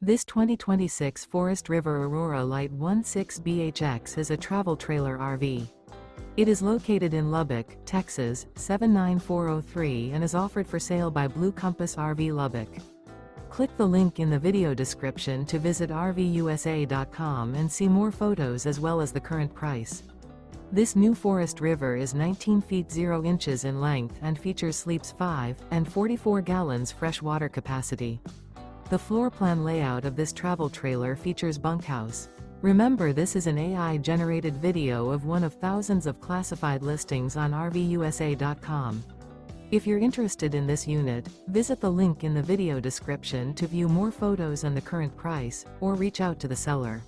This 2026 Forest River Aurora Light 16BHX is a travel trailer RV. It is located in Lubbock, Texas, 79403 and is offered for sale by Blue Compass RV Lubbock. Click the link in the video description to visit RVUSA.com and see more photos as well as the current price. This new Forest River is 19 feet 0 inches in length and features sleeps 5 and 44 gallons fresh water capacity. The floor plan layout of this travel trailer features bunkhouse. Remember, this is an AI-generated video of one of thousands of classified listings on RVUSA.com. If you're interested in this unit, visit the link in the video description to view more photos and the current price, or reach out to the seller.